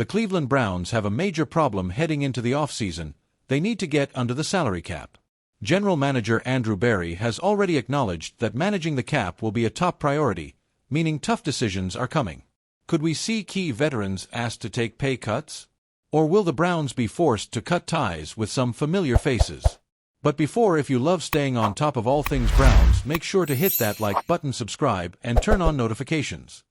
The Cleveland Browns have a major problem heading into the offseason. They need to get under the salary cap. General Manager Andrew Berry has already acknowledged that managing the cap will be a top priority, meaning tough decisions are coming. Could we see key veterans asked to take pay cuts? Or will the Browns be forced to cut ties with some familiar faces? But before, if you love staying on top of all things Browns, make sure to hit that like button, subscribe, and turn on notifications.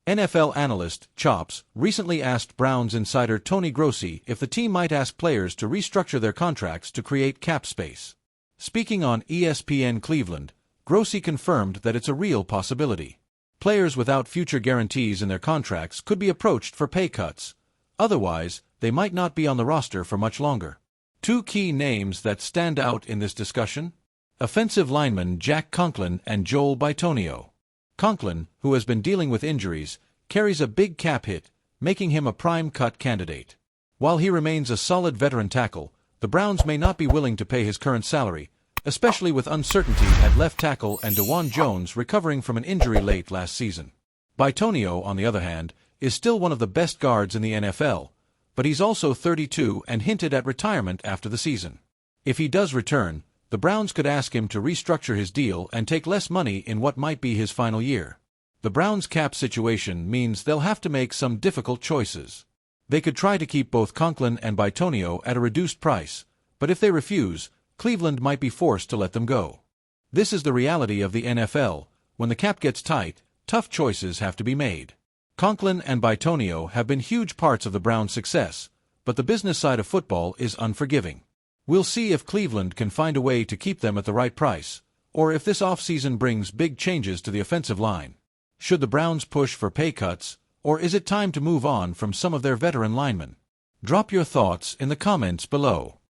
NFL analyst Chops recently asked Browns insider Tony Grossi if the team might ask players to restructure their contracts to create cap space. Speaking on ESPN Cleveland, Grossi confirmed that it's a real possibility. Players without future guarantees in their contracts could be approached for pay cuts. Otherwise, they might not be on the roster for much longer. Two key names that stand out in this discussion: offensive lineman Jack Conklin and Joel Bitonio. Conklin, who has been dealing with injuries, carries a big cap hit, making him a prime cut candidate. While he remains a solid veteran tackle, the Browns may not be willing to pay his current salary, especially with uncertainty at left tackle and DeJuan Jones recovering from an injury late last season. Bitonio, on the other hand, is still one of the best guards in the NFL, but he's also 32 and hinted at retirement after the season. If he does return, the Browns could ask him to restructure his deal and take less money in what might be his final year. The Browns' cap situation means they'll have to make some difficult choices. They could try to keep both Conklin and Bitonio at a reduced price, but if they refuse, Cleveland might be forced to let them go. This is the reality of the NFL. When the cap gets tight, tough choices have to be made. Conklin and Bitonio have been huge parts of the Browns' success, but the business side of football is unforgiving. We'll see if Cleveland can find a way to keep them at the right price, or if this offseason brings big changes to the offensive line. Should the Browns push for pay cuts, or is it time to move on from some of their veteran linemen? Drop your thoughts in the comments below.